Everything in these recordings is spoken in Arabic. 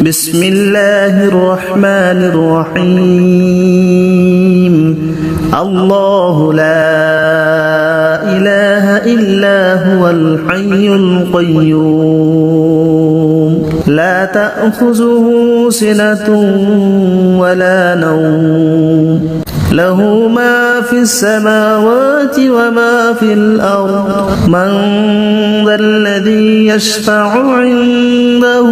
بسم الله الرحمن الرحيم الله لا إله إلا هو الحي القيوم لا تأخذه سنة ولا نوم له ما في السماوات وما في الأرض من ذا الذي يشفع عنده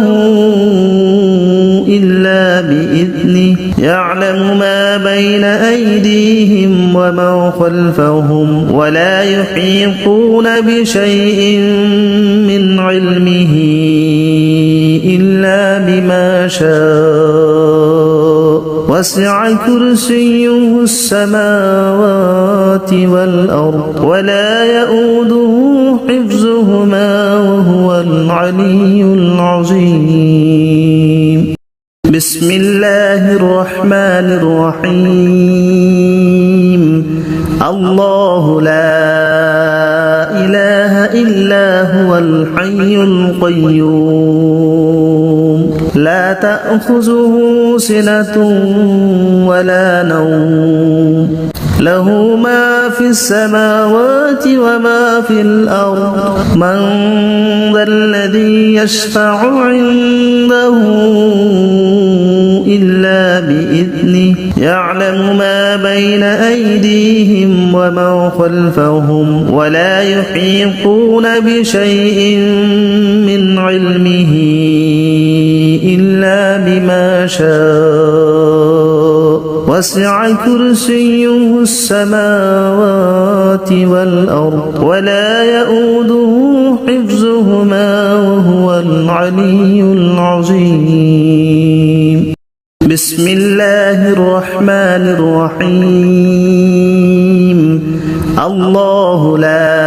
إلا بإذنه يعلم ما بين أيديهم وما خلفهم ولا يحيطون بشيء من علمه إلا بما شاء وسع كرسيه السماوات والأرض ولا يؤوده حفظهما وهو العلي العظيم بسم الله الرحمن الرحيم الله لا إله إلا هو الحي القيوم لا تأخذه سنة ولا نوم له ما في السماوات وما في الأرض من ذا الذي يشفع عنده إلا بإذنه يعلم ما بين أيديهم وما خلفهم ولا يحيطون بشيء من علمه إلا بما شاء وسع كرسيه السماوات والأرض ولا يؤوده حفظهما وهو العلي العظيم بسم الله الرحمن الرحيم الله لا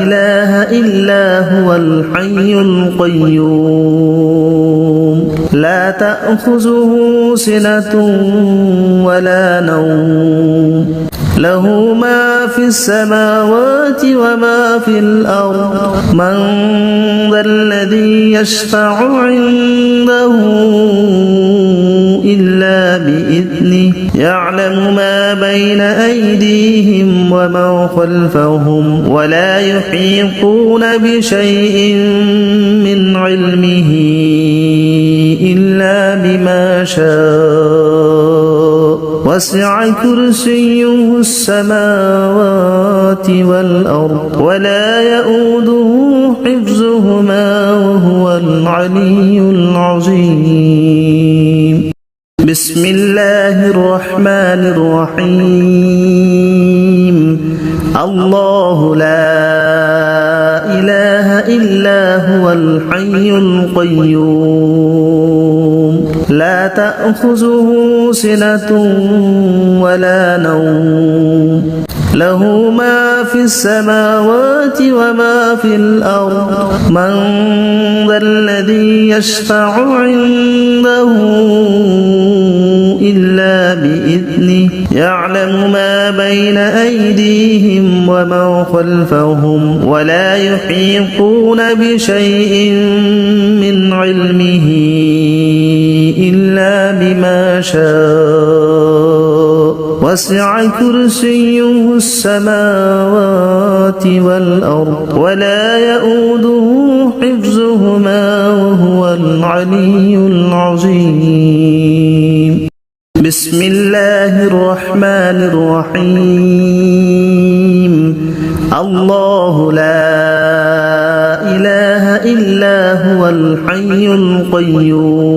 إله إلا هو الحي القيوم لا تأخذه سنة ولا نوم له ما في السماوات وما في الأرض من ذا الذي يشفع عنده إلا بإذنه يعلم ما بين أيديهم وما خلفهم ولا يحيطون بشيء من علمه إلا بما شاء وسع كرسيه السماوات والأرض ولا يؤوده حفظهما وهو العلي العظيم بسم الله الرحمن الرحيم الله لا إله إلا هو الحي القيوم لا تأخذه سنة ولا نوم له ما في السماوات وما في الأرض من ذا الذي يشفع عنده إلا بإذنه يعلم ما بين أيديهم وما خلفهم ولا يحيطون بشيء من علمه إلا بما شاء وسع كرسيه السماوات والأرض ولا يؤوده حفظهما وهو العلي العظيم بسم الله الرحمن الرحيم الله لا إله إلا هو الحي القيوم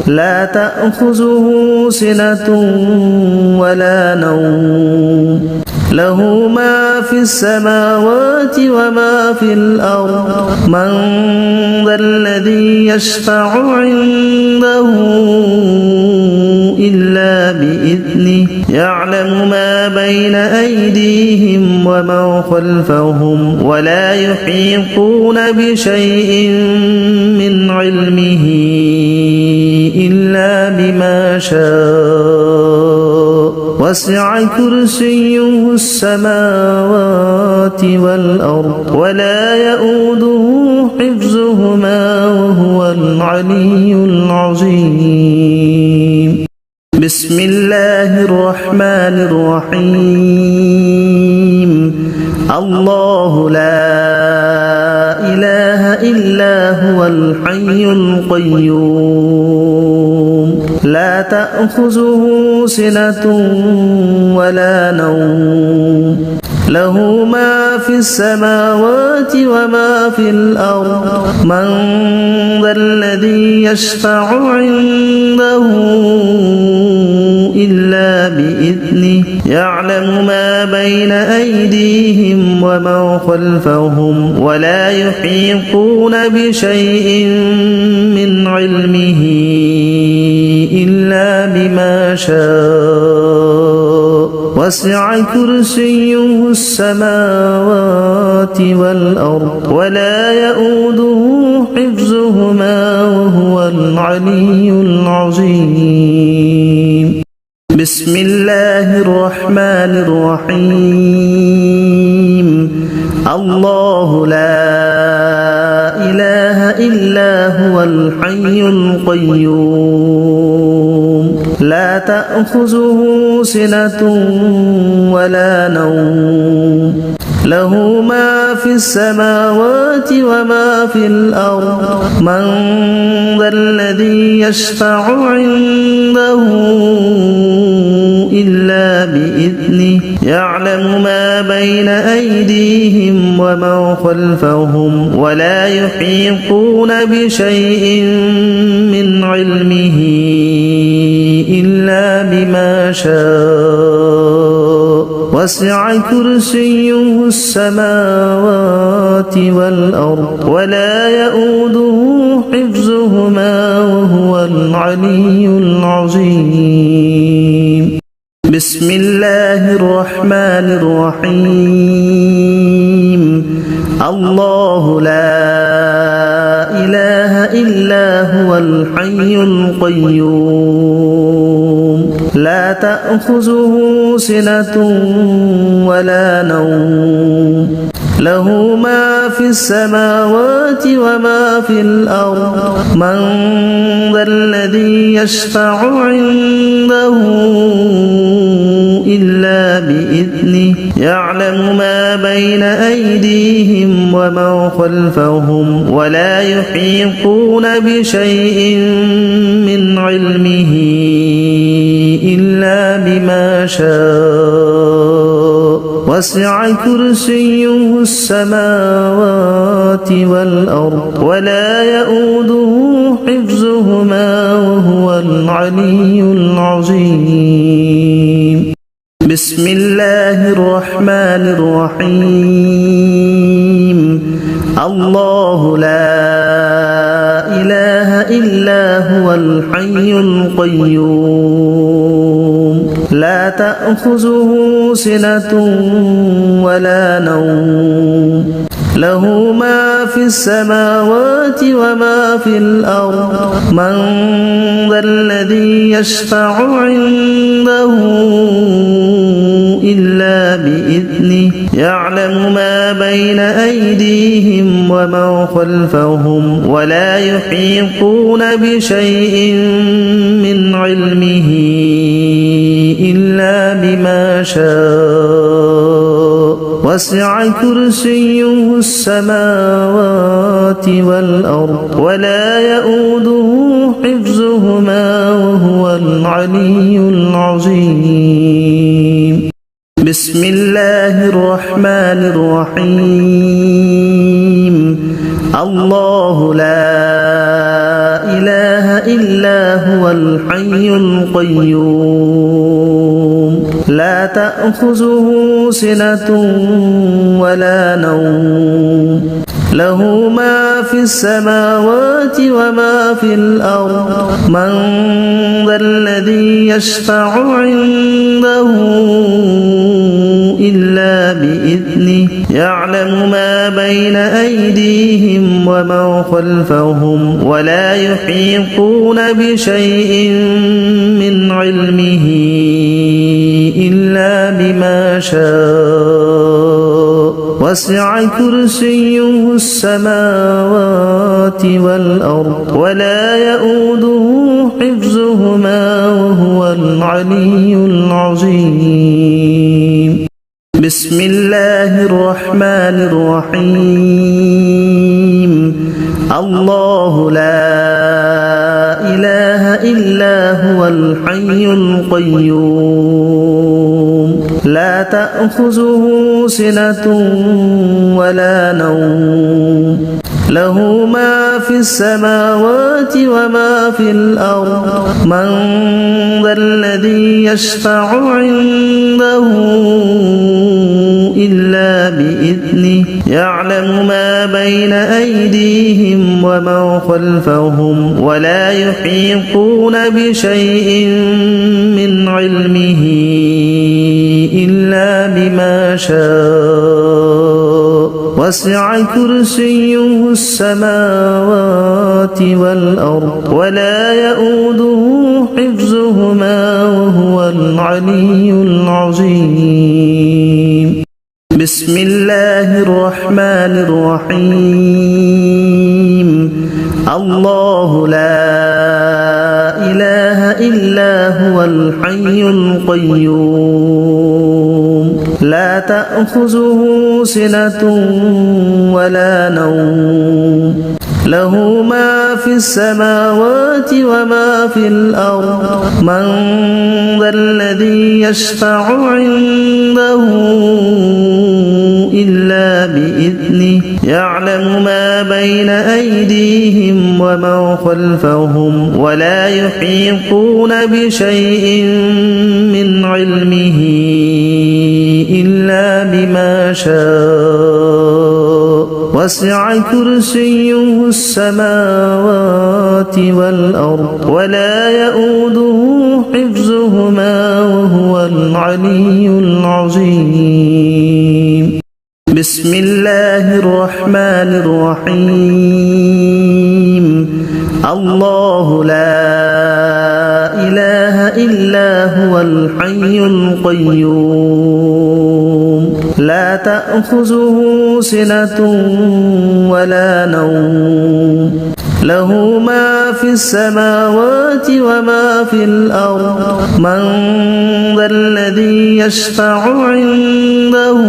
لا تأخذه سنة ولا نوم له ما في السماوات وما في الأرض من ذا الذي يشفع عنده إلا بإذنه يعلم ما بين أيديهم وما خلفهم ولا يحيطون بشيء من علمه إلا بما شاء وسع كرسيه السماوات والأرض ولا يؤوده حفظهما وهو العلي العظيم بسم الله الرحمن الرحيم الله لا إله إلا هو الحي القيوم لا تأخذه سنة ولا نوم له ما في السماوات وما في الأرض من ذا الذي يشفع عنده إلا بإذنه يعلم ما بين أيديهم وما خلفهم ولا يحيطون بشيء من علمه إلا بما شاء وسع كرسيه السماوات والأرض ولا يؤوده حفظهما وهو العلي العظيم بسم الله الرحمن الرحيم الله لا إله إلا هو الحي القيوم لا تأخذه سنة ولا نوم له ما في السماوات وما في الأرض من ذا الذي يشفع عنده إلا بإذنه يعلم ما بين أيديهم وما خلفهم ولا يحيطون بشيء من علمه إلا بما شاء وسع كرسيه السماوات والأرض ولا يؤوده حفظهما وهو العلي العظيم بسم الله الرحمن الرحيم الله لا إله إلا هو الحي القيوم لا تأخذه سنة ولا نوم له ما في السماوات وما في الأرض من ذا الذي يشفع عنده إلا بإذنه يعلم ما بين أيديهم وما خلفهم ولا يحيطون بشيء من علمه إلا بما شاء وسع كرسيه السماوات والأرض ولا يؤوده حفظهما وهو العلي العظيم بسم الله الرحمن الرحيم الله لا إله إلا هو الحي القيوم لا تأخذه سنة ولا نوم له ما في السماوات وما في الأرض من ذا الذي يشفع عنده إلا بإذنه يعلم ما بين أيديهم وما خلفهم ولا يحيطون بشيء من علمه إلا بما شاء وسع كرسيه السماوات والأرض ولا يؤوده حفظهما وهو العلي العظيم بسم الله الرحمن الرحيم الله لا إله إلا هو الحي القيوم لا تأخذه سنة ولا نوم له ما في السماوات وما في الأرض من ذا الذي يشفع عنده إلا بإذنه يعلم ما بين أيديهم وما خلفهم ولا يحيطون بشيء من علمه إلا بما شاء وسع كرسيه السماوات والأرض ولا يؤوده حفظهما وهو العلي العظيم بسم الله الرحمن الرحيم الله لا إله إلا هو الحي القيوم لا تأخذه سنة ولا نوم له ما في السماوات وما في الأرض من ذا الذي يشفع عنده إلا بإذنه يعلم ما بين أيديهم وما خلفهم ولا يحيطون بشيء من علمه إلا بما شاء وسع كرسيه السماوات والأرض ولا يؤوده حفظهما وهو العلي العظيم بسم الله الرحمن الرحيم الله لا إله إلا هو الحي القيوم لا تأخذه سنة ولا نوم له ما في السماوات وما في الأرض من ذا الذي يشفع عنده إلا بإذنه يعلم ما بين أيديهم وما خلفهم ولا يحيطون بشيء من علمه إلا بما شاء وسع كرسيه السماوات والأرض ولا يؤوده حفظهما وهو العلي العظيم بسم الله الرحمن الرحيم الله لا إله إلا هو الحي القيوم لا تأخذه سنة ولا نوم له ما في السماوات وما في الأرض من ذا الذي يشفع عنده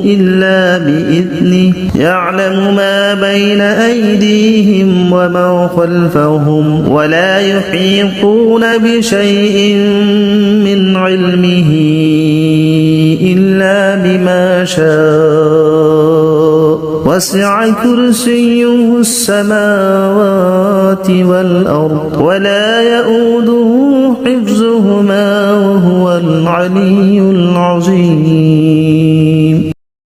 إلا بإذنه يعلم ما بين أيديهم وما خلفهم ولا يحيطون بشيء من علمه إلا بما شاء وسع كرسيه السماوات والأرض ولا يؤوده حفظهما وهو العلي العظيم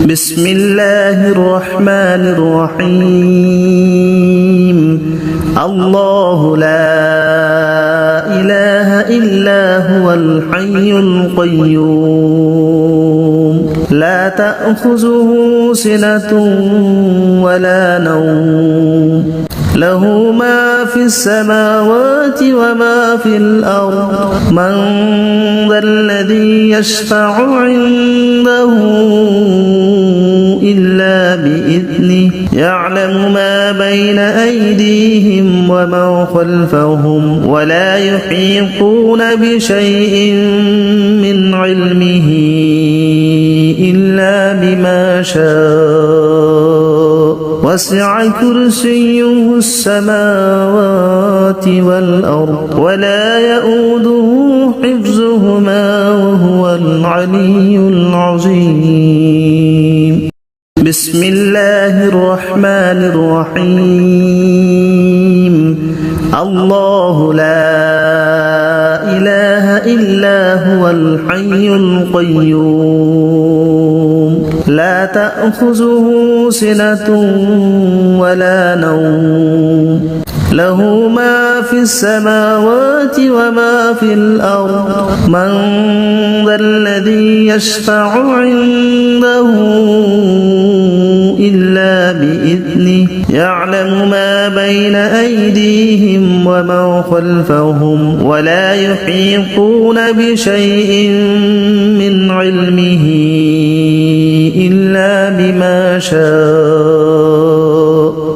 بسم الله الرحمن الرحيم الله لا إله إلا هو الحي القيوم لا تأخذه سنة ولا نوم له ما في السماوات وما في الأرض من ذا الذي يشفع عنده إلا بإذنه يعلم ما بين أيديهم وما خلفهم ولا يحيطون بشيء من علمه إلا بما شاء وسع كرسيه السماوات والأرض ولا يؤوده حفظهما وهو العلي العظيم بسم الله الرحمن الرحيم الله لا إله إلا هو الحي القيوم لا تأخذه سنة ولا نوم له ما في السماوات وما في الأرض من ذا الذي يشفع عنده إلا بإذنه يعلم ما بين أيديهم وما خلفهم ولا يحيطون بشيء من علمه بما شاء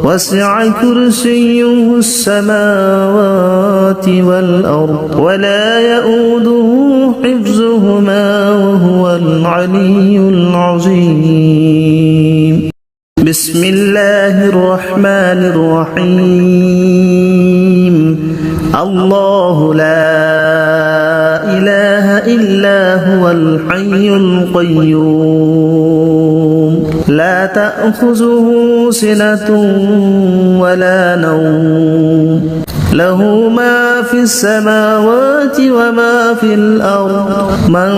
وسع كرسيه السماوات والأرض ولا يؤوده حفظهما وهو العلي العظيم بسم الله الرحمن الرحيم الله لا إله إلا هو الحي القيوم لا تأخذه سنة ولا نوم له ما في السماوات وما في الأرض من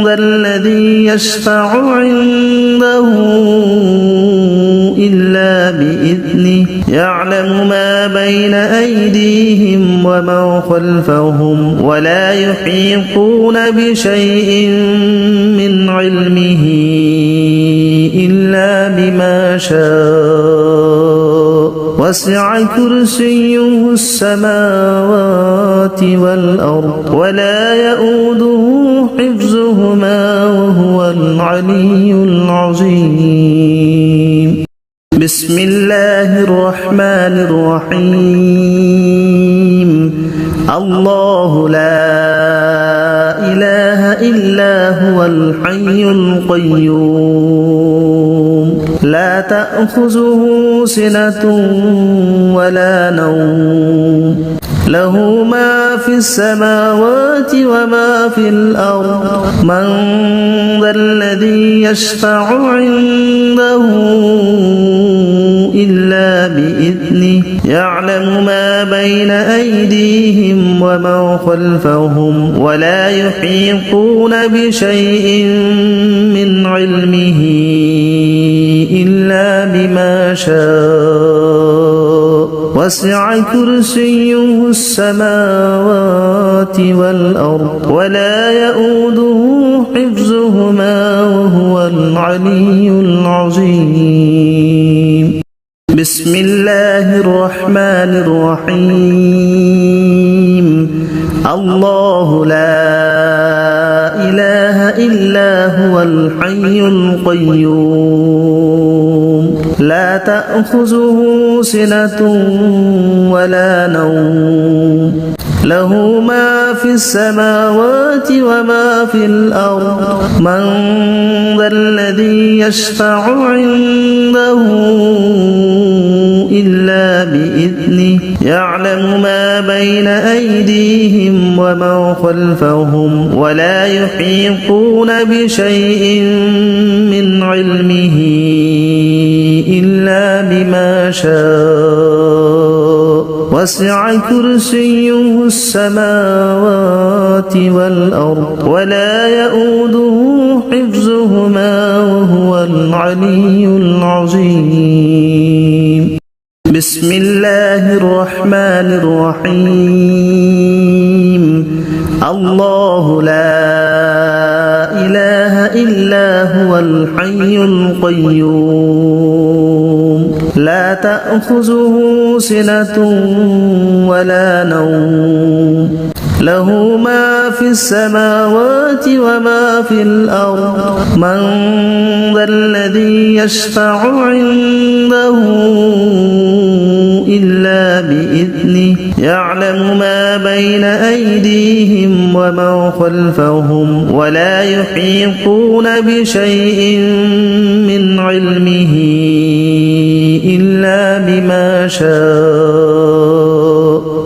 ذا الذي يشفع عنده إلا بإذنه يعلم ما بين أيديهم وما خلفهم ولا يحيطون بشيء من علمه إلا بما شاء وسع كرسيه السماوات والأرض ولا يؤوده حفظهما وهو العلي العظيم بسم الله الرحمن الرحيم الله لا إله إلا هو الحي القيوم لا تأخذه سنة ولا نوم له ما في السماوات وما في الأرض من ذا الذي يشفع عنده إلا بإذنه يعلم ما بين أيديهم وما خلفهم ولا يحيطون بشيء من علمه إلا بما شاء وسع كرسيه السماوات والأرض ولا يؤوده حفظهما وهو العلي العظيم بسم الله الرحمن الرحيم الله لا إله إلا هو الحي القيوم لا تأخذه سنة ولا نوم له ما في السماوات وما في الأرض من ذا الذي يشفع عنده إلا بإذنه يعلم ما بين أيديهم وما خلفهم ولا يحيطون بشيء من علمه إلا بما شاء وسع كرسيه السماوات والأرض ولا يؤوده حفظهما وهو العلي العظيم بسم الله الرحمن الرحيم الله لا إله إلا هو الحي القيوم لا تأخذه سنة ولا نوم له ما في السماوات وما في الأرض من ذا الذي يشفع عنده إلا بإذنه يعلم ما بين أيديهم وما خلفهم ولا يحيطون بشيء من علمه إلا بما شاء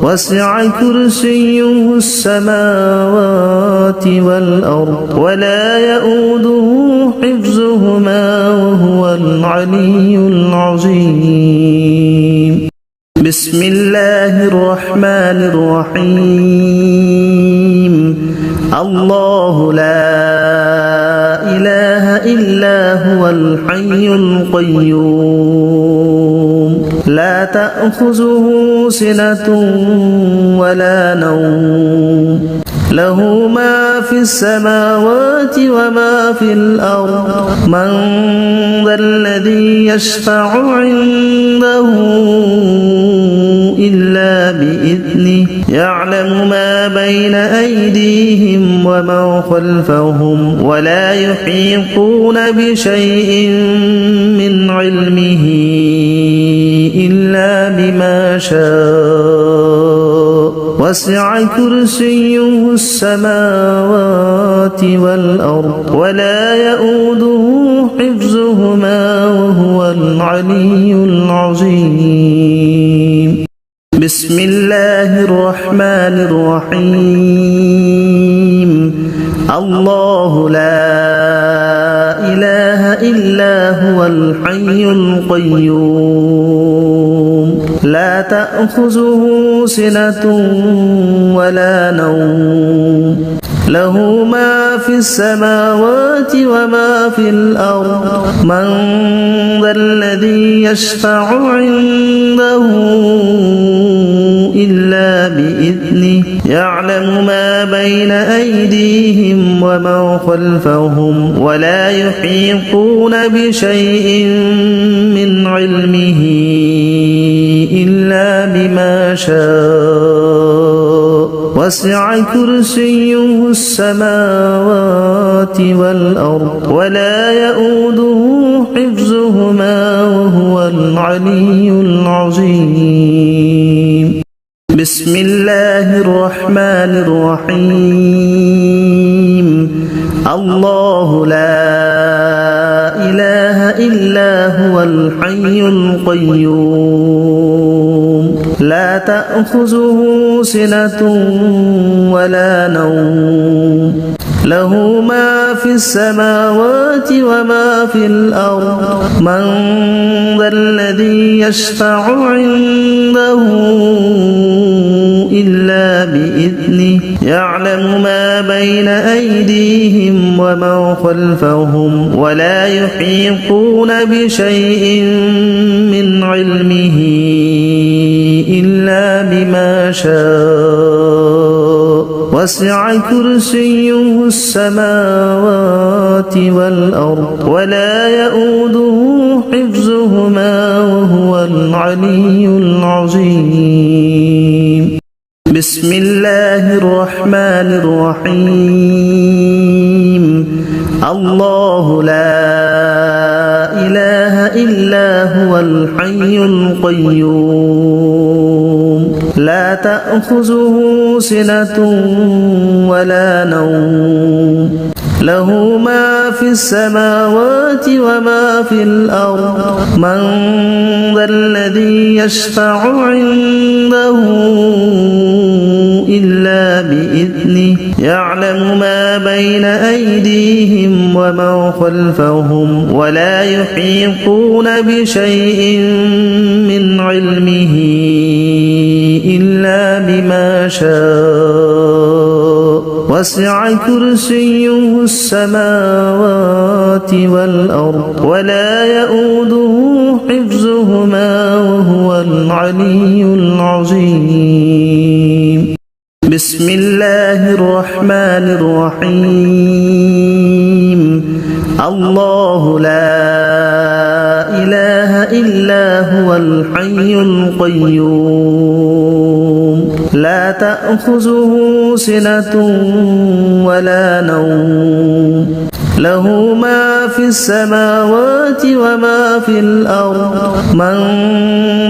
وسع كرسيه السماوات والأرض ولا يؤوده حفظهما وهو العلي العظيم بسم الله الرحمن الرحيم الله لا إله إلا هو الحي القيوم لا تأخذه سنة ولا نوم له ما في السماوات وما في الأرض من ذا الذي يشفع عنده إلا بإذنه بإذنه يعلم ما بين أيديهم وما خلفهم ولا يحيطون بشيء من علمه إلا بما شاء وسع كرسيه السماوات والأرض ولا يؤوده حفظهما وهو العلي العظيم بسم الله الرحمن الرحيم الله لا إله إلا هو الحي القيوم لا تأخذه سنة ولا نوم له ما في السماوات وما في الأرض من ذا الذي يشفع عنده إلا بإذنه يعلم ما بين أيديهم وما خلفهم ولا يحيطون بشيء من علمه إلا بما شاء وسع كرسيه السماوات والأرض ولا يؤوده حفظهما وهو العلي العظيم بسم الله الرحمن الرحيم الله لا إله إلا هو الحي القيوم لا تأخذه سنة ولا نوم له ما في السماوات وما في الأرض من ذا الذي يشفع عنده إلا بإذنه يعلم ما بين أيديهم وما خلفهم ولا يحيطون بشيء من علمه إلا بما شاء وسع كرسيه السماوات والأرض ولا يؤوده حفظهما وهو العلي العظيم بسم الله الرحمن الرحيم الله لا إله إلا هو الحي القيوم لا تأخذه سنة ولا نوم له ما في السماوات وما في الأرض من ذا الذي يشفع عنده إلا بإذنه يعلم ما بين أيديهم وما خلفهم ولا يحيطون بشيء من علمه إلا بما شاء وسع كرسيه السماوات والأرض ولا يؤوده حفظهما وهو العلي العظيم بسم الله الرحمن الرحيم الله لا إله إلا هو الحي القيوم لا تأخذه سنة ولا نوم له ما في السماوات وما في الأرض من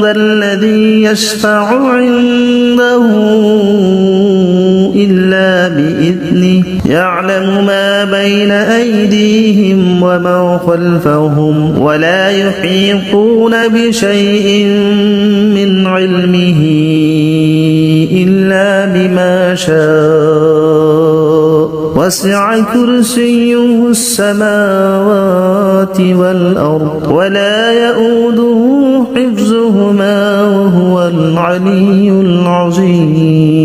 ذا الذي يشفع عنده إلا بإذنه يعلم ما بين أيديهم وما خلفهم ولا يحيطون بشيء من علمه إلا بما شاء وسع كرسيه السماوات والأرض ولا يؤوده حفظهما وهو العلي العظيم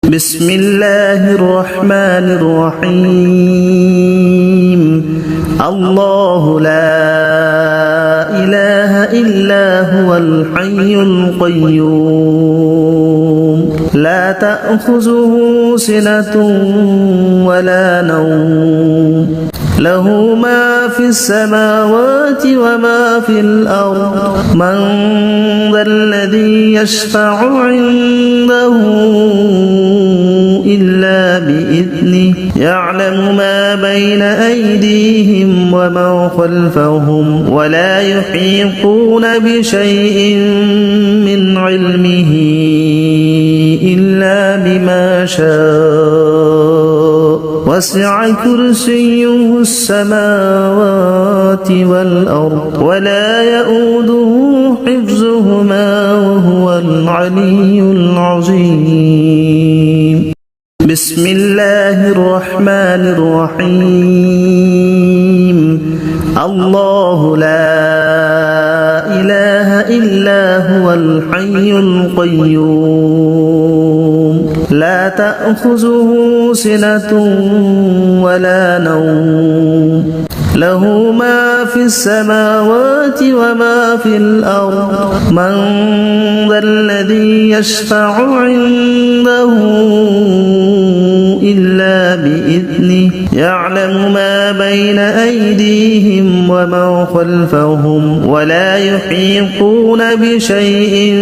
بسم الله الرحمن الرحيم الله لا إله إلا هو الحي القيوم لا تأخذه سنة ولا نوم له ما في السماوات وما في الأرض من ذا الذي يشفع عنده إلا بإذنه يعلم ما بين أيديهم وما خلفهم ولا يحيطون بشيء من علمه إلا بما شاء وسع كرسيه السماوات والأرض ولا يؤوده حفظهما وهو العلي العظيم بسم الله الرحمن الرحيم الله لا إله إلا هو الحي القيوم لا تأخذه سنة ولا نوم له ما في السماوات وما في الأرض من ذا الذي يشفع عنده إلا بإذنه يعلم ما بين أيديهم وما خلفهم ولا يحيطون بشيء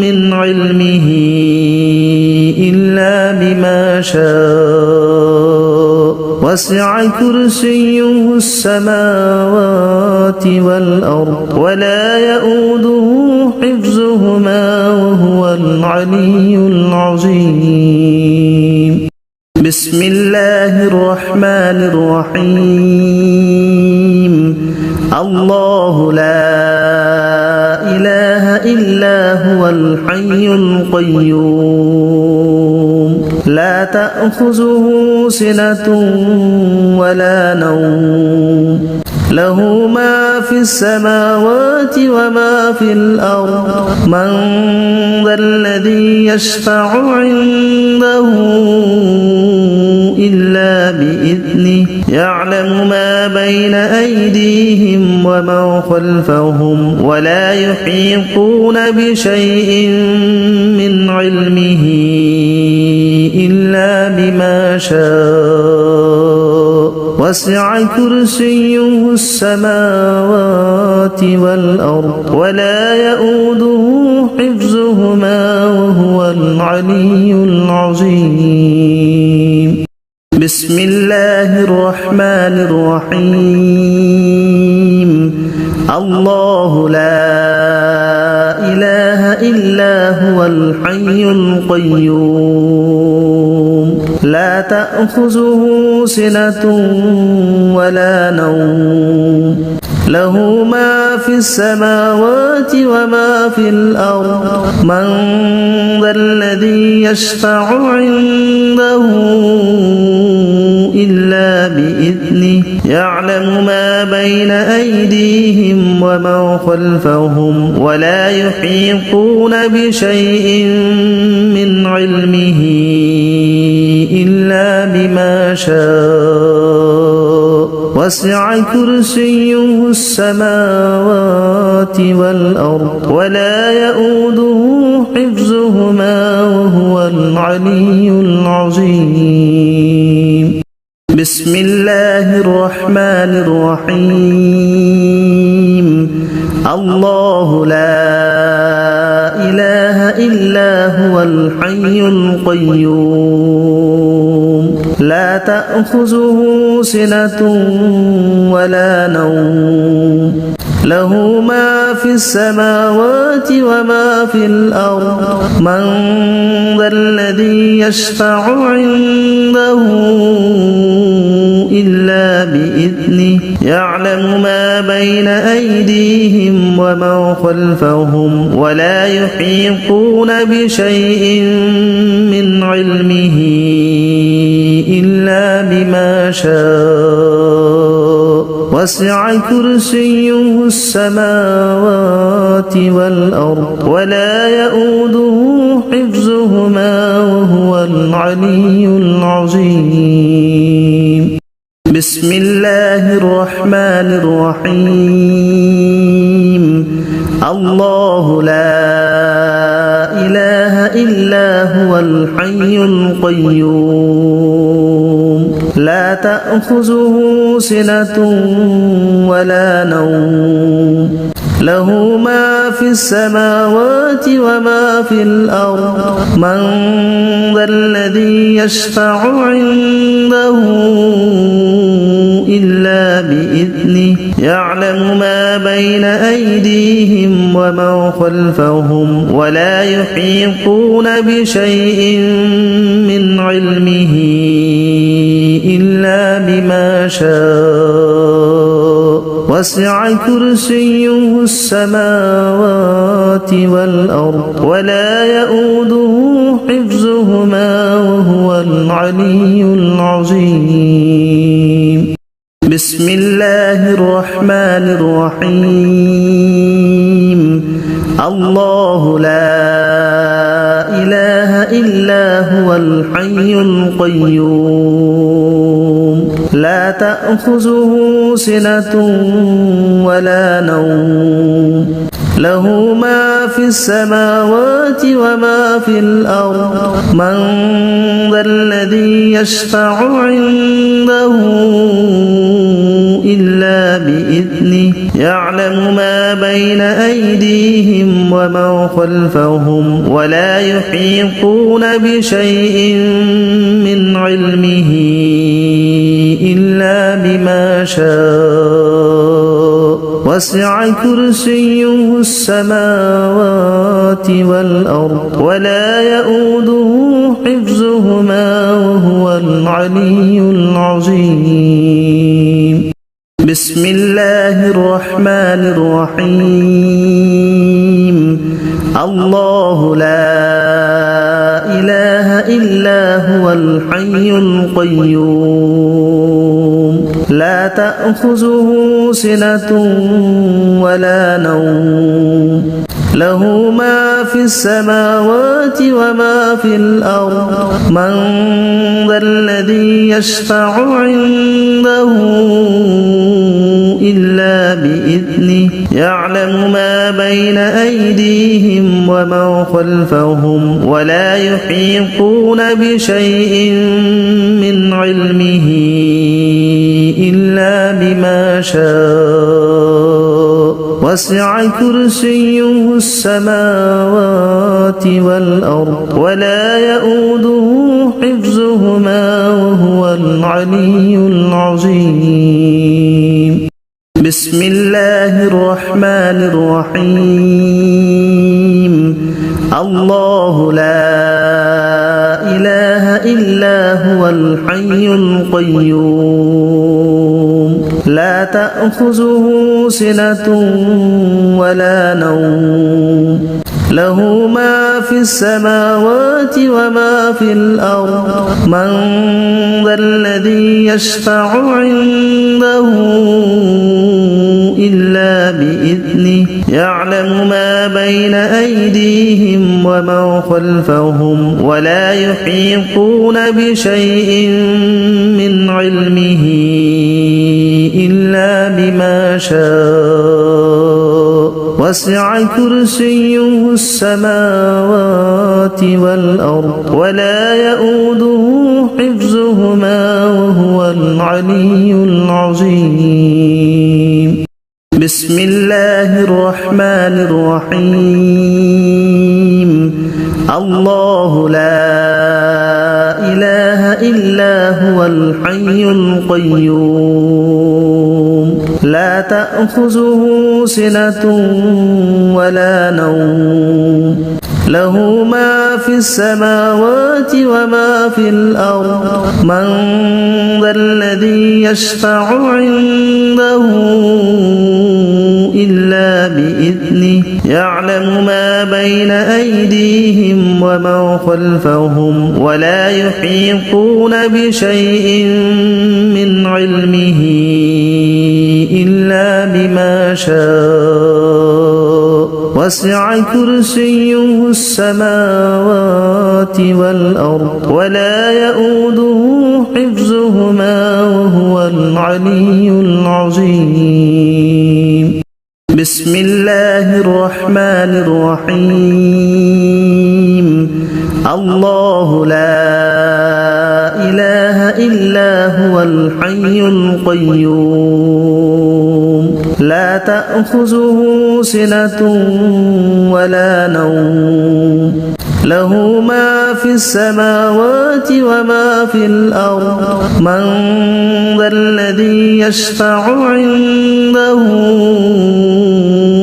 من علمه إلا بما شاء وسع كرسيه السماوات والأرض ولا يؤوده حفظهما وهو العلي العظيم بسم الله الرحمن الرحيم الله لا إله إلا هو الحي القيوم لا تأخذه سنة ولا نوم له ما في السماوات وما في الأرض من ذا الذي يشفع عنده إلا بإذنه يعلم ما بين أيديهم وما خلفهم ولا يحيطون بشيء من علمه إلا بما شاء وسع كرسيه السماوات والأرض ولا يؤوده حفظهما وهو العلي العظيم بسم الله الرحمن الرحيم الله لا إله إلا هو الحي القيوم لا تأخذه سنة ولا نوم له ما في السماوات وما في الأرض من ذا الذي يشفع عنده إلا بإذنه يعلم ما بين أيديهم وما خلفهم ولا يحيطون بشيء من علمه إلا بما شاء وسع كرسيه السماوات والأرض ولا يؤوده حفظهما وهو العلي العظيم بسم الله الرحمن الرحيم الله لا إله إلا هو الحي القيوم لا تأخذه سنة ولا نوم له ما في السماوات وما في الأرض من ذا الذي يشفع عنده إلا بإذنه يعلم ما بين أيديهم وما خلفهم ولا يحيطون بشيء من علمه إلا بما شاء وسع كرسيه السماوات والأرض ولا يؤوده حفظهما وهو العلي العظيم بسم الله الرحمن الرحيم الله لا إله إلا هو الحي القيوم لا تأخذه سنة ولا نوم له ما في السماوات وما في الأرض من ذا الذي يشفع عنده إلا بإذنه يعلم ما بين أيديهم وما خلفهم ولا يحيطون بشيء من علمه إلا بما شاء وسع كرسيه السماوات والأرض ولا يؤوده حفظهما وهو العلي العظيم بسم الله الرحمن الرحيم الله لا إله إلا هو الحي القيوم لا تأخذه سنة ولا نوم له ما في السماوات وما في الأرض من ذا الذي يشفع عنده إلا بإذنه يعلم ما بين أيديهم وما خلفهم ولا يحيطون بشيء من علمه إلا بما شاء وسع كرسيه السماوات والأرض ولا يؤوده حفظهما وهو العلي العظيم بسم الله الرحمن الرحيم الله لا إله إلا هو الحي القيوم لا تأخذه سنة ولا نوم له ما في السماوات وما في الأرض من ذا الذي يشفع عنده إلا بإذنه يعلم ما بين أيديهم وما خلفهم ولا يحيطون بشيء من علمه إلا بما شاء وسع كرسيه السماوات والأرض ولا يؤوده حفظهما وهو العلي العظيم بسم الله الرحمن الرحيم الله لا إله إلا هو الحي القيوم لا تأخذه سنة ولا نوم له ما في السماوات وما في الأرض من ذا الذي يشفع عنده إلا بإذنه يعلم ما بين أيديهم وما خلفهم ولا يحيطون بشيء من علمه إلا بما شاء وسع كرسيه السماوات والأرض ولا يؤوده حفظهما وهو العلي العظيم بسم الله الرحمن الرحيم الله لا إله إلا هو الحي القيوم لا تأخذه سنة ولا نوم له ما في السماوات وما في الأرض من ذا الذي يشفع عنده إلا بإذنه يعلم ما بين أيديهم وما خلفهم ولا يحيطون بشيء من علمه إلا بما شاء وسع كرسيه السماوات والأرض ولا يؤوده حفظهما وهو العلي العظيم بسم الله الرحمن الرحيم الله لا إله إلا هو الحي القيوم لا تأخذه سنة ولا نوم له ما في السماوات وما في الأرض من ذا الذي يشفع عنده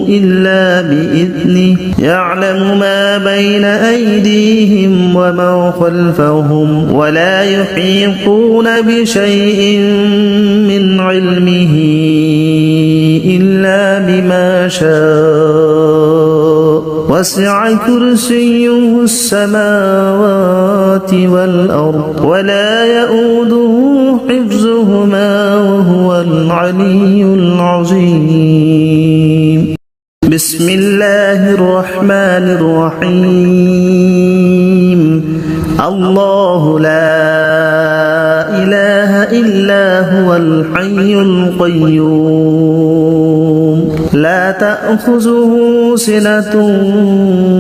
إلا بإذنه يعلم ما بين أيديهم وما خلفهم ولا يحيطون بشيء من علمه إلا بما شاء وسع كرسيه السماوات والأرض ولا يؤوده حفظهما وهو العلي العظيم بسم الله الرحمن الرحيم الله لا إله إلا هو الحي القيوم لا تأخذه سنة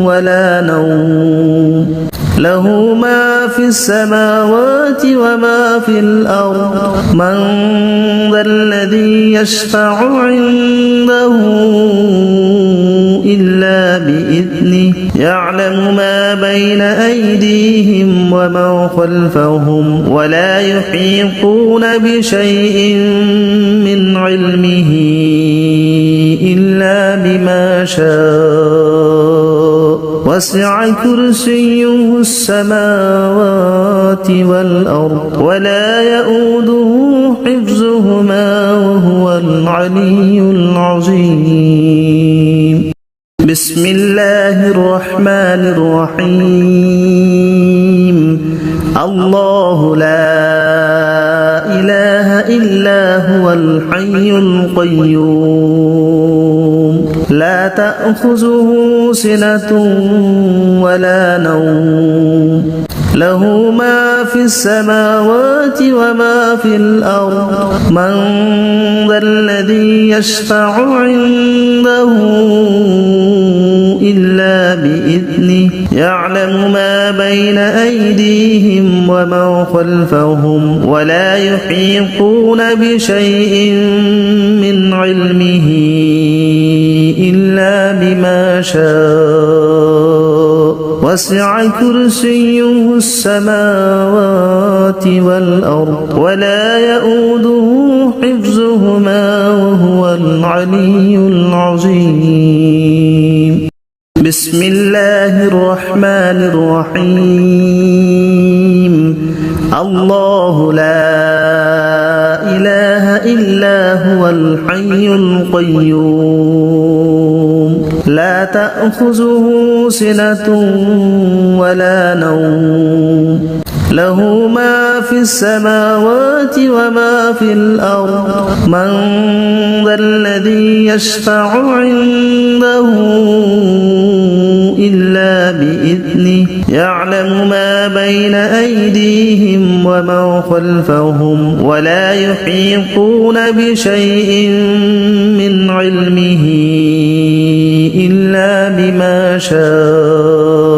ولا نوم له ما في السماوات وما في الأرض من ذا الذي يشفع عنده إلا بإذنه يعلم ما بين أيديهم وما خلفهم ولا يحيطون بشيء من علمه إلا بما شاء وسع كرسيه السماوات والأرض ولا يؤوده حفظهما وهو العلي العظيم بسم الله الرحمن الرحيم الله لا إله إلا هو الحي القيوم لا تأخذه سنة ولا نوم له ما في السماوات وما في الأرض من ذا الذي يشفع عنده إلا بإذنه يعلم ما بين أيديهم وما خلفهم ولا يحيطون بشيء من علمه إلا بما شاء وسع كرسيه السماوات والأرض ولا يؤوده حفظهما وهو العلي العظيم بسم الله الرحمن الرحيم الله لا إله إلا هو الحي القيوم لا تأخذه سنة ولا نوم له ما في السماوات وما في الأرض من ذا الذي يشفع عنده إلا بإذنه يعلم ما بين أيديهم وما خلفهم ولا يحيطون بشيء من علمه إلا بما شاء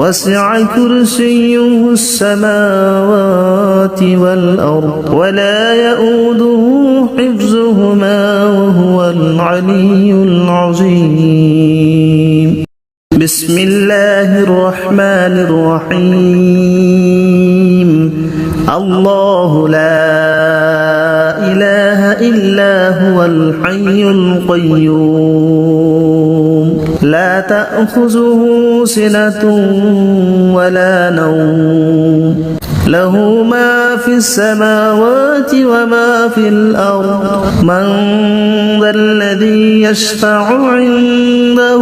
وسع كرسيه السماوات والأرض ولا يؤوده حفظهما وهو العلي العظيم بسم الله الرحمن الرحيم الله لا إله إلا هو الحي القيوم لا تأخذه سنة ولا نوم له ما في السماوات وما في الأرض من ذا الذي يشفع عنده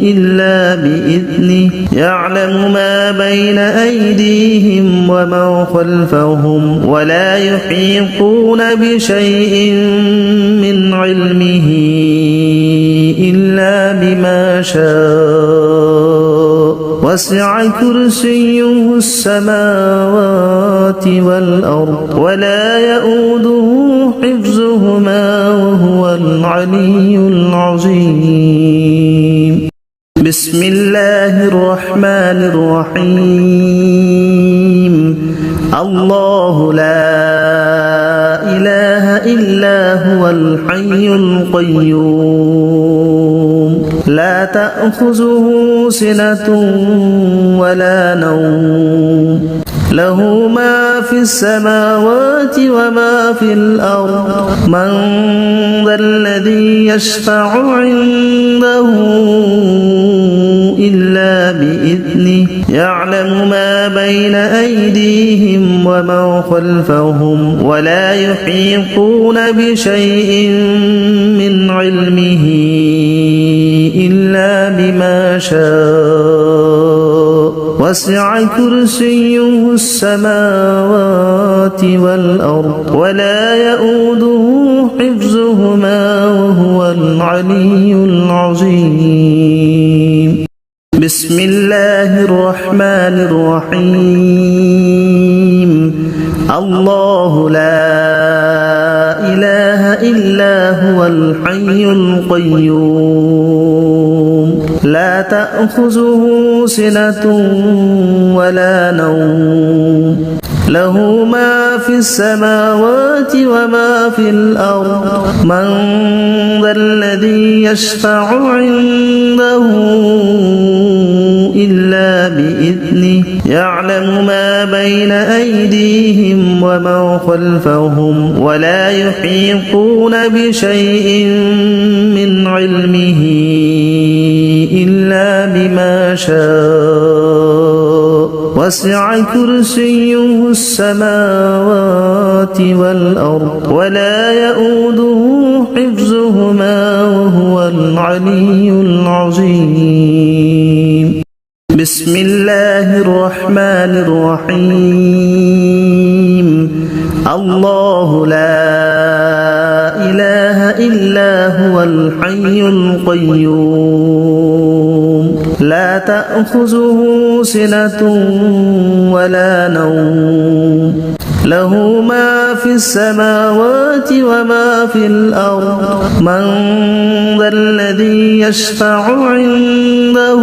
إلا بإذنه يعلم ما بين أيديهم وما خلفهم ولا يحيطون بشيء من علمه إلا بما شاء وسع كرسيه السماوات والأرض ولا يؤوده حفظهما وهو العلي العظيم بسم الله الرحمن الرحيم الله لا إله إلا هو الحي القيوم لا تأخذه سنة ولا نوم له ما في السماوات وما في الأرض من ذا الذي يشفع عنده إلا بإذنه يعلم ما بين أيديهم وما خلفهم ولا يحيطون بشيء من علمه إلا بما شاء وسع كرسيه السماوات والأرض ولا يؤوده حفظهما وهو العلي العظيم بسم الله الرحمن الرحيم الله لا إله إلا هو الحي القيوم لا تأخذه سنة ولا نوم له ما في السماوات وما في الأرض من ذا الذي يشفع عنده إلا بإذنه يعلم ما بين أيديهم وما خلفهم ولا يحيطون بشيء من علمه إلا بما شاء وسع كرسيه السماوات والأرض ولا يؤوده حفظهما وهو العلي العظيم بسم الله الرحمن الرحيم الله لا إله إلا هو الحي القيوم لا تأخذه سنة ولا نوم له ما في السماوات وما في الأرض من ذا الذي يشفع عنده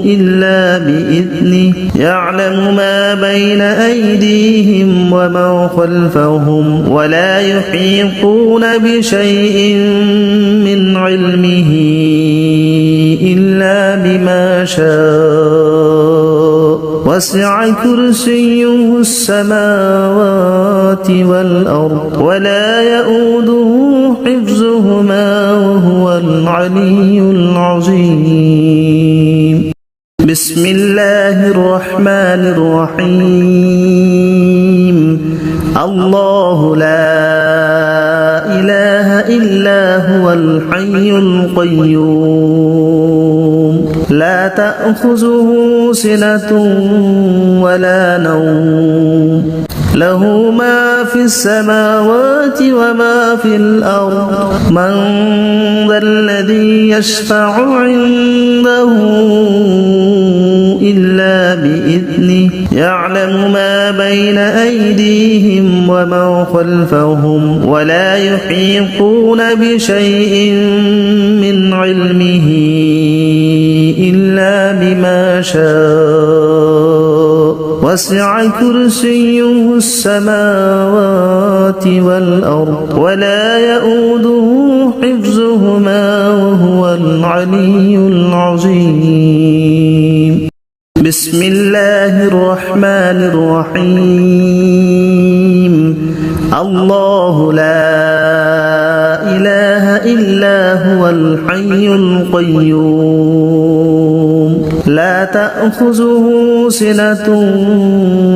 إلا بإذنه يعلم ما بين أيديهم وما خلفهم ولا يحيطون بشيء من علمه إلا بما شاء وسع كرسيه السماوات والأرض ولا يؤوده حفظهما وهو العلي العظيم بسم الله الرحمن الرحيم الله لا إله إلا هو الحي القيوم لا تأخذه سنة ولا نوم له ما في السماوات وما في الأرض من ذا الذي يشفع عنده إلا بإذنه يعلم ما بين أيديهم وما خلفهم ولا يحيطون بشيء من علمه إلا بما شاء وسع كرسيه السماوات والأرض ولا يؤوده حفظهما وهو العلي العظيم بسم الله الرحمن الرحيم الله لا إله إلا هو الحي القيوم لا تأخذه سنة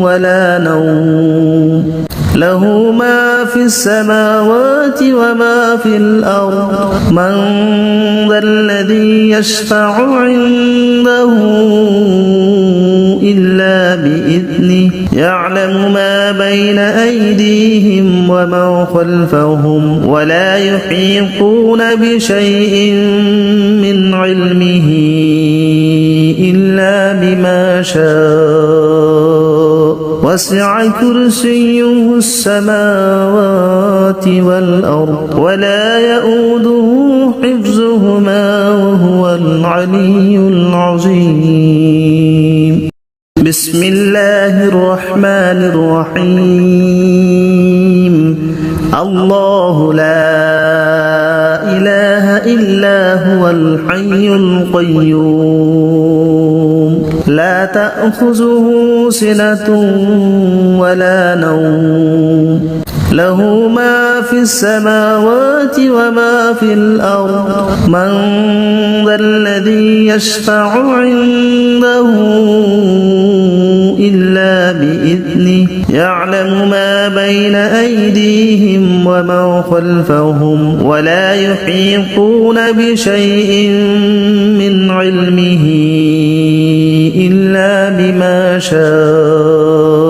ولا نوم له ما في السماوات وما في الأرض من ذا الذي يشفع عنده إلا بإذنه يعلم ما بين أيديهم وما خلفهم ولا يحيطون بشيء من علمه إلا بما شاء وسع كرسيه السماوات والأرض ولا يؤوده حفظهما وهو العلي العظيم بسم الله الرحمن الرحيم الله لا إله إلا هو الحي القيوم لا تأخذه سنة ولا نوم له ما في السماوات وما في الأرض من ذا الذي يشفع عنده إلا بإذنه يعلم ما بين أيديهم وما خلفهم ولا يحيطون بشيء من علمه إلا بما شاء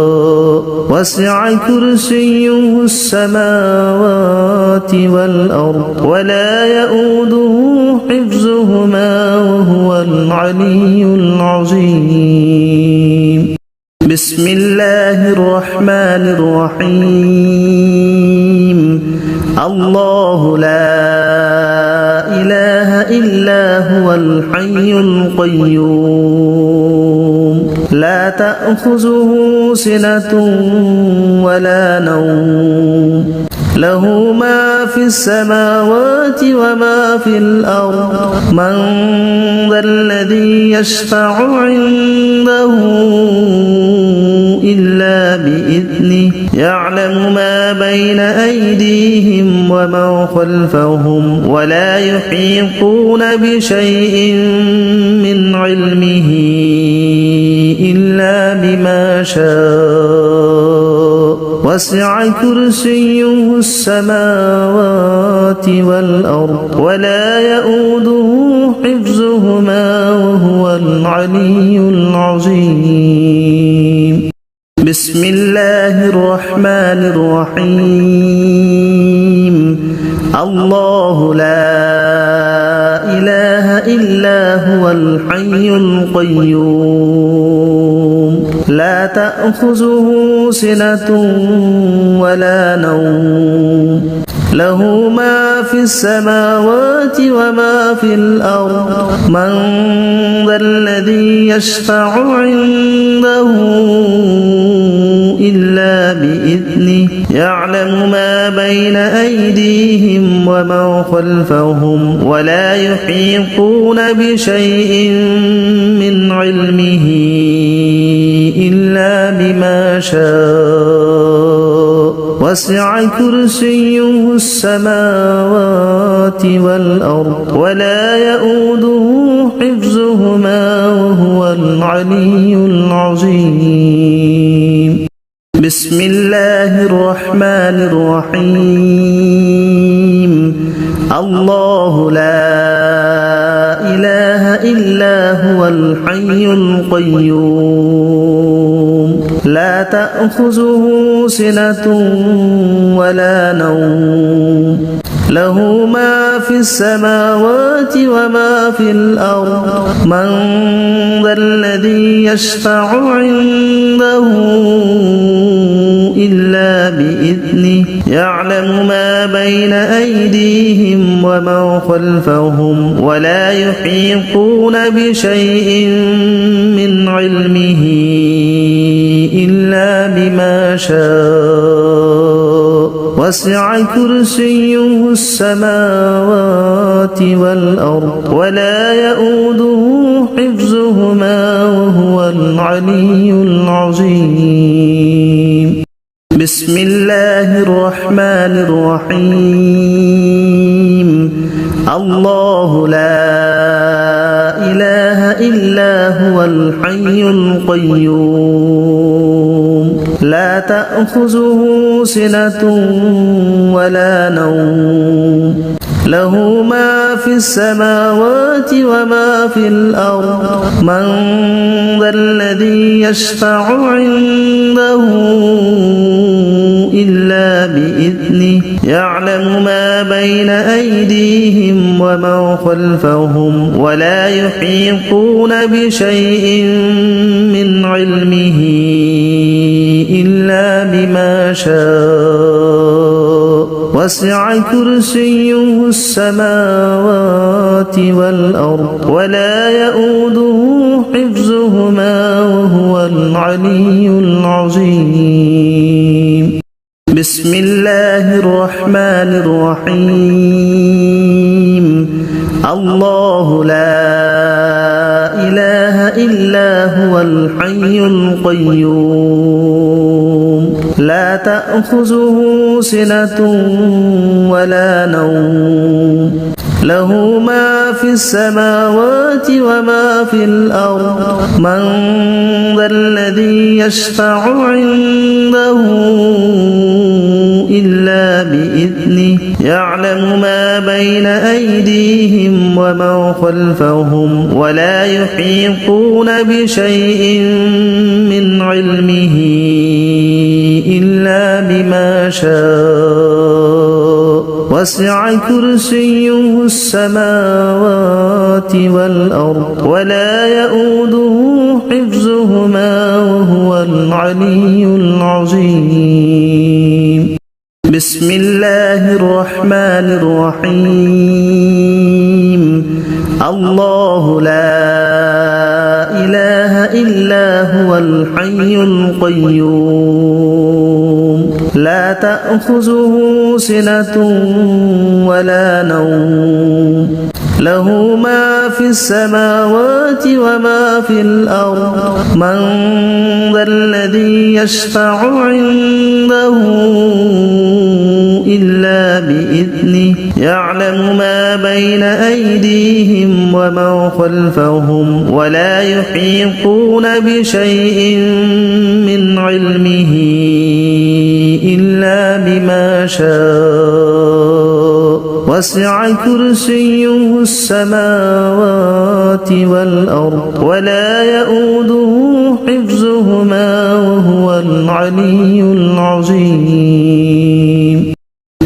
وسع كرسيه السماوات والأرض ولا يؤوده حفظهما وهو العلي العظيم بسم الله الرحمن الرحيم الله لا إله إلا هو الحي القيوم لا تأخذه سنة ولا نوم له ما في السماوات وما في الأرض من ذا الذي يشفع عنده إلا بإذنه يعلم ما بين أيديهم وما خلفهم ولا يحيطون بشيء من علمه إلا بما شاء وسع كرسيه السماوات والأرض ولا يؤوده حفظهما وهو العلي العظيم بسم الله الرحمن الرحيم الله لا إله إلا هو الحي القيوم لا تأخذه سنة ولا نوم له ما في السماوات وما في الأرض من ذا الذي يشفع عنده إلا بإذنه يعلم ما بين أيديهم وما خلفهم ولا يحيطون بشيء من علمه إلا بما شاء وسع كرسيه السماوات والأرض ولا يؤوده حفظهما وهو العلي العظيم بسم الله الرحمن الرحيم الله لا إله إلا هو الحي القيوم لا تأخذه سنة ولا نوم له ما في السماوات وما في الأرض من ذا الذي يشفع عنده إلا بإذنه يعلم ما بين أيديهم وما خلفهم ولا يحيطون بشيء من علمه إلا بما شاء وسع كرسيه السماوات والأرض ولا يؤوده حفظهما وهو العلي العظيم بسم الله الرحمن الرحيم الله لا إله إلا هو الحي القيوم لا تأخذه سنة ولا نوم له ما في السماوات وما في الأرض من ذا الذي يشفع عنده إلا بإذنه يعلم ما بين أيديهم وما خلفهم ولا يحيطون بشيء من علمه إلا بما شاء وسع كرسيه السماوات والأرض ولا يؤوده حفظهما وهو العلي العظيم بسم الله الرحمن الرحيم الله لا إله إلا هو الحي القيوم لا تأخذه سنة ولا نوم له ما في السماوات وما في الأرض من ذا الذي يشفع عنده إلا بإذنه يعلم ما بين أيديهم وما خلفهم ولا يحيطون بشيء من علمه إلا بما شاء وسع كرسيه السماوات والأرض ولا يؤوده حفظهما وهو العلي العظيم بسم الله الرحمن الرحيم الله لا إله إلا هو الحي القيوم لا تأخذه سنة ولا نوم له ما في السماوات وما في الأرض من ذا الذي يشفع عنده إلا بإذنه يعلم ما بين أيديهم وما خلفهم ولا يحيطون بشيء من علمه إلا بما شاء وسع كرسيه السماوات والأرض ولا يؤوده حفظهما وهو العلي العظيم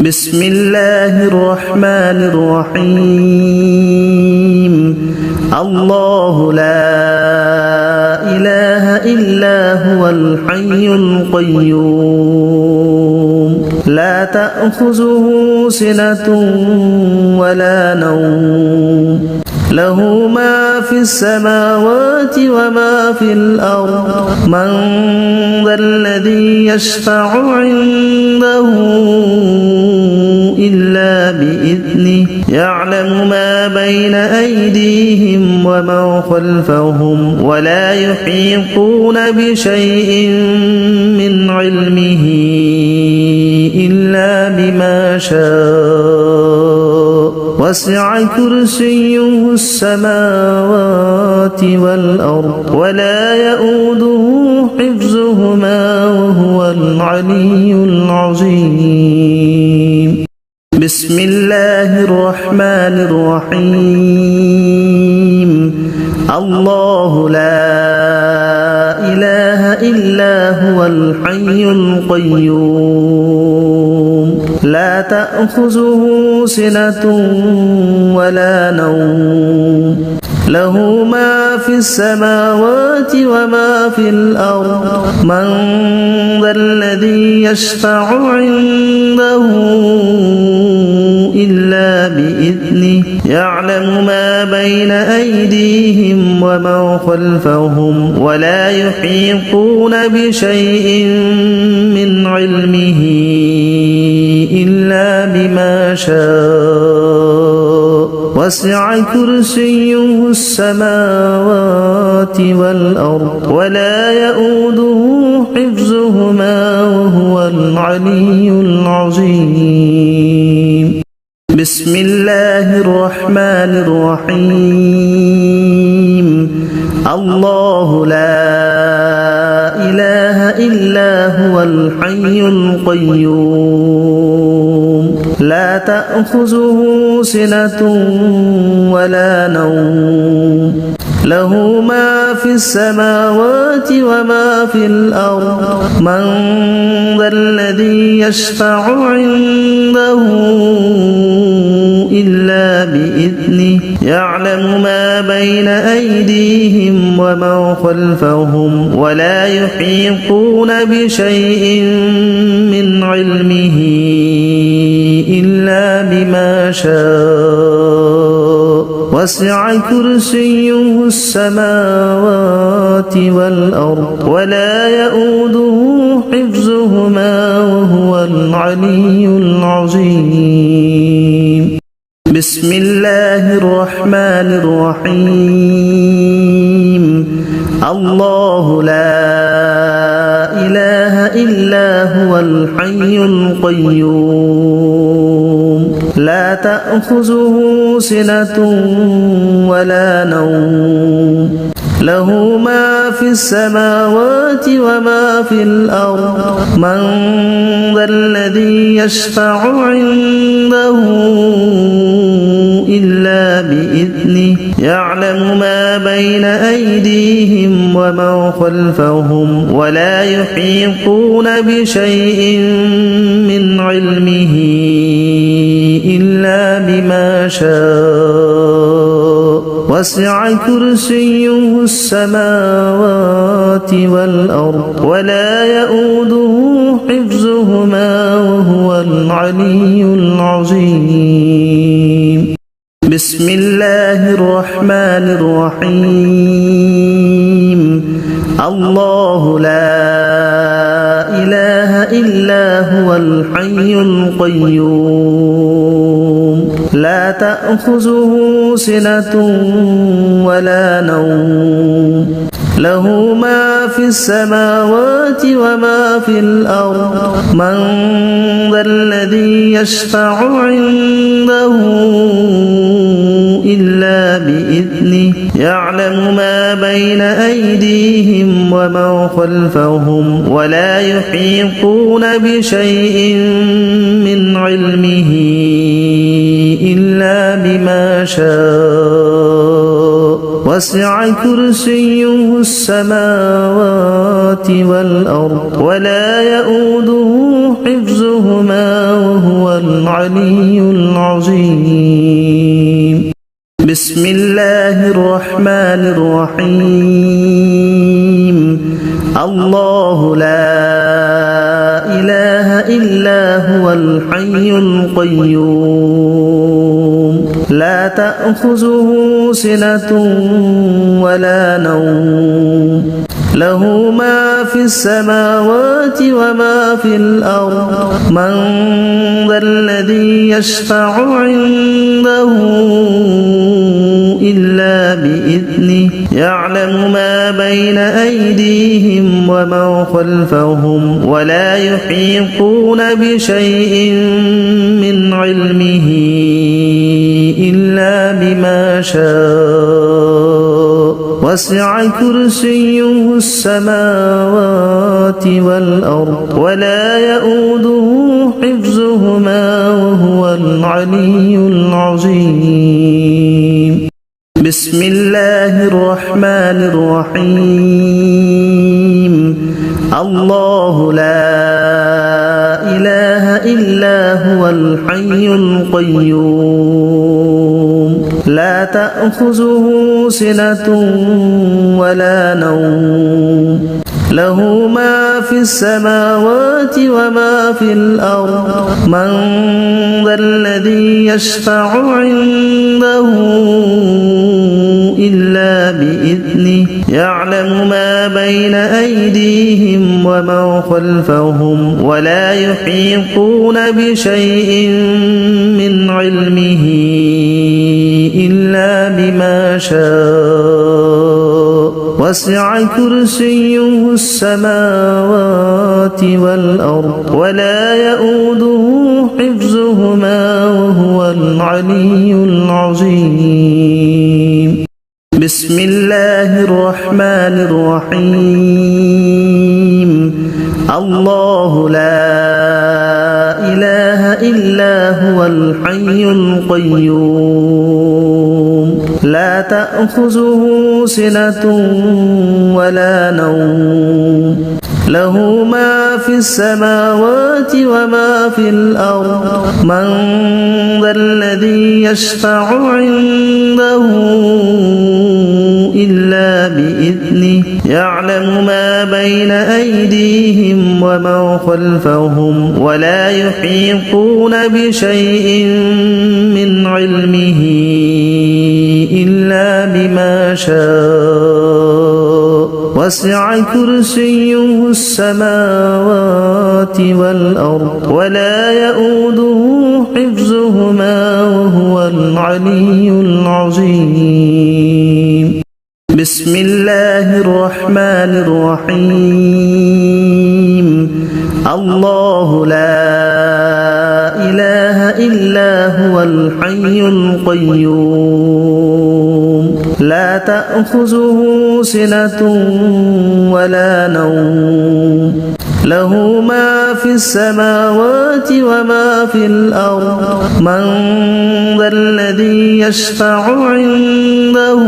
بسم الله الرحمن الرحيم الله لا إله إلا هو الحي القيوم لا تأخذه سنة ولا نوم له ما في السماوات وما في الأرض من ذا الذي يشفع عنده إلا بإذنه يعلم ما بين أيديهم وما خلفهم ولا يحيطون بشيء من علمه إلا بما شاء وسع كرسيه السماوات والأرض ولا يؤوده حفظهما وهو العلي العظيم بسم الله الرحمن الرحيم الله لا إله إلا هو الحي القيوم لا تأخذه سنة ولا نوم له ما في السماوات وما في الأرض من ذا الذي يشفع عنده إلا بإذنه يعلم ما بين أيديهم وما خلفهم ولا يحيطون بشيء من علمه إلا بما شاء وسع كرسيه السماوات والأرض ولا يؤوده حفظهما وهو العلي العظيم بسم الله الرحمن الرحيم الله لا إله إلا هو الحي القيوم لا تأخذه سنة ولا نوم له ما في السماوات وما في الأرض من ذا الذي يشفع عنده إلا بإذنه يعلم ما بين أيديهم وما خلفهم ولا يحيطون بشيء من علمه إلا بما شاء وسع كرسيه السماوات والأرض ولا يؤوده حفظهما وهو العلي العظيم بسم الله الرحمن الرحيم الله لا إله إلا هو الحي القيوم لا تأخذه سنة ولا نوم له ما في السماوات وما في الأرض من ذا الذي يشفع عنده إلا بإذنه يعلم ما بين أيديهم وما خلفهم ولا يحيطون بشيء من علمه إلا بما شاء وسع كرسيه السماوات والأرض ولا يؤوده حفظهما وهو العلي العظيم بسم الله الرحمن الرحيم الله لا إله إلا هو الحي القيوم لا تأخذه سنة ولا نوم له ما في السماوات وما في الأرض من ذا الذي يشفع عنده إلا بإذنه يعلم ما بين أيديهم وما خلفهم ولا يحيطون بشيء من علمه إلا بما شاء وسع كرسيه السماوات والأرض ولا يؤوده حفظهما وهو العلي العظيم بسم الله الرحمن الرحيم الله لا إله إلا هو الحي القيوم لا تأخذه سنة ولا نوم له ما في السماوات وما في الأرض من ذا الذي يشفع عنده إلا بإذنه يعلم ما بين أيديهم وما خلفهم ولا يحيطون بشيء من علمه إلا بما شاء وسع كرسيه السماوات والأرض ولا يؤوده حفظهما وهو العلي العظيم بسم الله الرحمن الرحيم الله لا إله إلا هو الحي القيوم لا تأخذه سنة ولا نوم له ما في السماوات وما في الأرض من ذا الذي يشفع عنده إلا بإذنه يعلم ما بين أيديهم وما خلفهم ولا يحيطون بشيء من علمه إلا بما شاء وسع كرسيه السماوات والأرض ولا يؤوده حفظهما وهو العلي العظيم بسم الله الرحمن الرحيم الله لا إله إلا هو الحي القيوم لا تأخذه سنة ولا نوم له ما في السماوات وما في الأرض من ذا الذي يشفع عنده إلا بإذنه يعلم ما بين أيديهم وما خلفهم ولا يحيطون بشيء من علمه إلا بما شاء وسع كرسيه السماوات والأرض ولا يؤوده حفظهما وهو العلي العظيم بسم الله الرحمن الرحيم الله لا إله إلا هو الحي القيوم لا تأخذه سنة ولا نوم له ما في السماوات وما في الأرض من ذا الذي يشفع عنده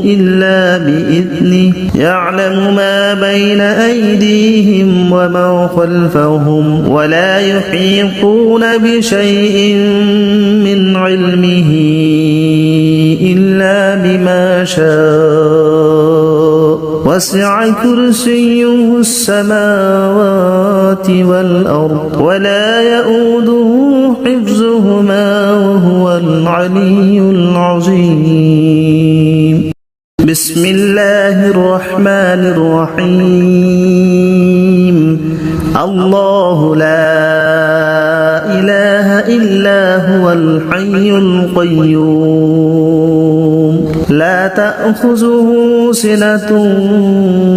إلا بإذنه يعلم ما بين أيديهم وما خلفهم ولا يحيطون بشيء من علمه إلا بما شاء وسع كرسيه السماوات والأرض ولا يؤوده حفظهما وهو العلي العظيم بسم الله الرحمن الرحيم الله لا إله إلا هو الحي القيوم لا تأخذه سنة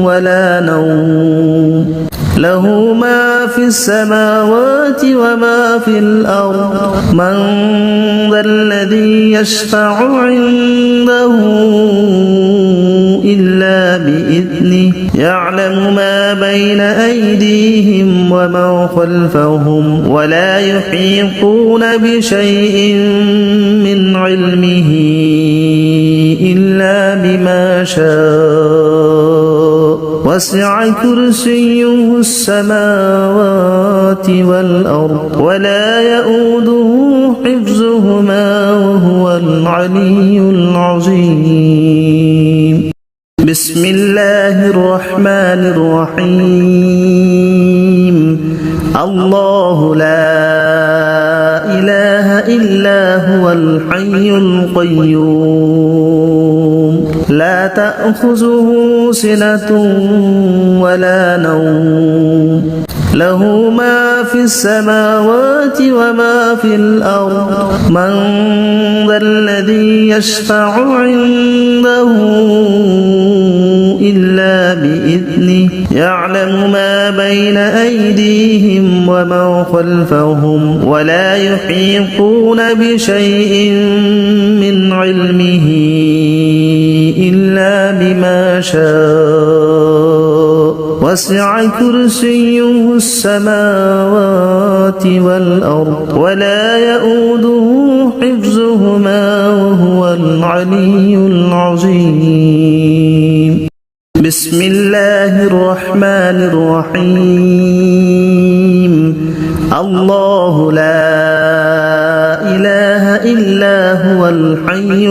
ولا نوم له ما في السماوات وما في الأرض من ذا الذي يشفع عنده إلا بإذنه يعلم ما بين أيديهم وما خلفهم ولا يحيطون بشيء من علمه إلا بما شاء وسع كرسيه السماوات والأرض ولا يؤوده حفظهما وهو العلي العظيم بسم الله الرحمن الرحيم الله لا إله إلا هو الحي القيوم لا تأخذه سنة ولا نوم له ما في السماوات وما في الأرض من ذا الذي يشفع عنده إلا بإذنه يعلم ما بين أيديهم وما خلفهم ولا يحيطون بشيء من علمه إلا بما شاء وسع كرسيه السماوات والأرض ولا يؤوده حفظهما وهو العلي العظيم بسم الله الرحمن الرحيم الله لا إله إلا هو الحي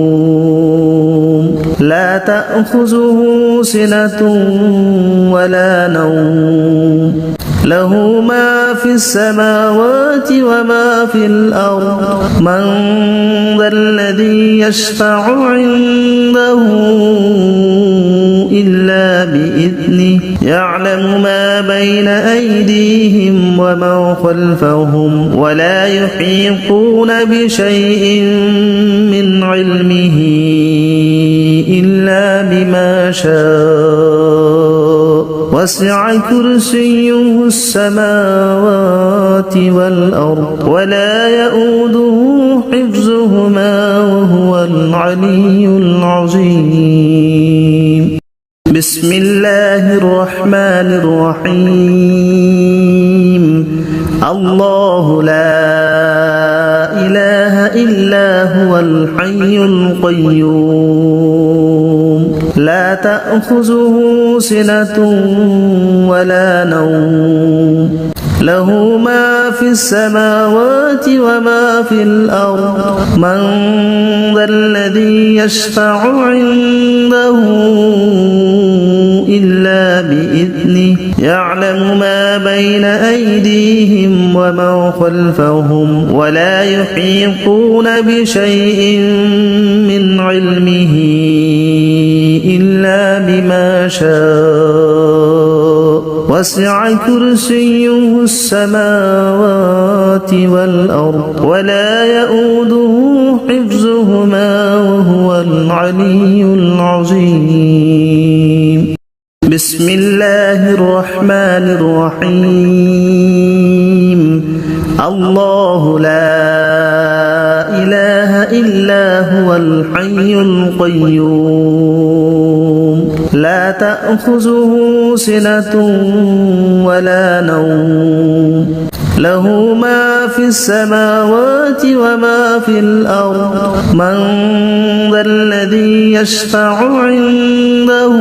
القيوم لا تأخذه سنة ولا نوم له ما في السماوات وما في الأرض من ذا الذي يشفع عنده إلا بإذنه يعلم ما بين أيديهم وما خلفهم ولا يحيطون بشيء من علمه إلا بما شاء وسع كرسيه السماوات والأرض ولا يؤوده حفظهما وهو العلي العظيم بسم الله الرحمن الرحيم الله لا إله إلا هو الحي القيوم لا تأخذه سنة ولا نوم له ما في السماوات وما في الأرض من ذا الذي يشفع عنده إلا بإذنه يعلم ما بين أيديهم وما خلفهم ولا يحيطون بشيء من علمه إلا بما شاء وسع كرسيه السماوات والأرض ولا يؤوده حفظهما وهو العلي العظيم بسم الله الرحمن الرحيم الله لا إله إلا هو الحي القيوم لا تأخذه سنة ولا نوم له ما في السماوات وما في الأرض من ذا الذي يشفع عنده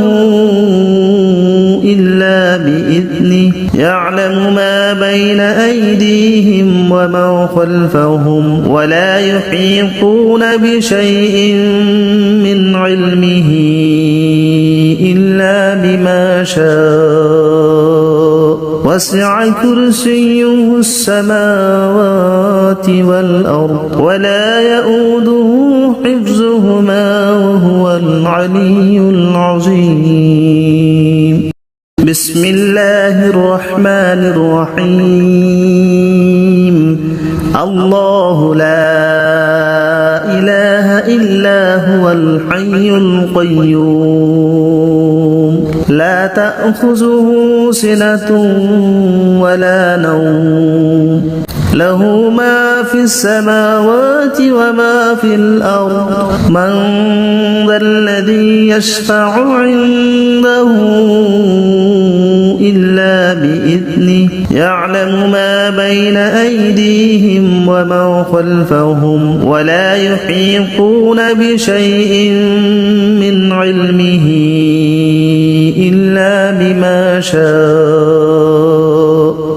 إلا بإذنه يعلم ما بين أيديهم وما خلفهم ولا يحيطون بشيء من علمه إلا بما شاء وسع كرسيه السماوات والأرض ولا يؤوده حفظهما وهو العلي العظيم بسم الله الرحمن الرحيم الله لا إله إلا هو الحي القيوم لا تأخذه سنة ولا نوم له ما في السماوات وما في الأرض من ذا الذي يشفع عنده إلا بإذنه يعلم ما بين أيديهم وما خلفهم ولا يحيطون بشيء من علمه إلا بما شاء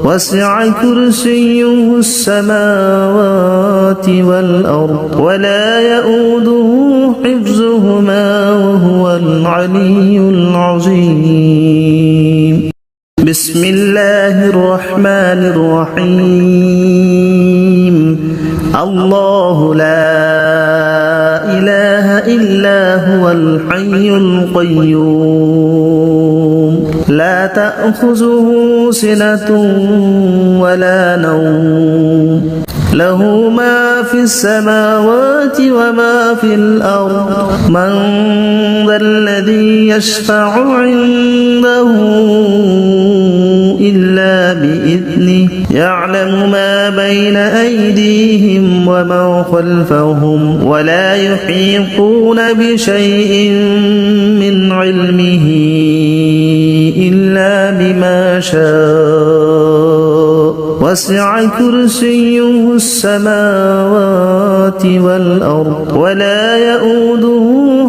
وسع كرسيه السماوات والأرض ولا يؤوده حفظهما وهو العلي العظيم بسم الله الرحمن الرحيم الله لا إله إلا هو الحي القيوم لا تأخذه سنة ولا نوم له ما في السماوات وما في الأرض من ذا الذي يشفع عنده إلا بإذنه يعلم ما بين أيديهم وما خلفهم ولا يحيطون بشيء من علمه إلا بما شاء وسع كرسيه السماوات والأرض ولا يؤوده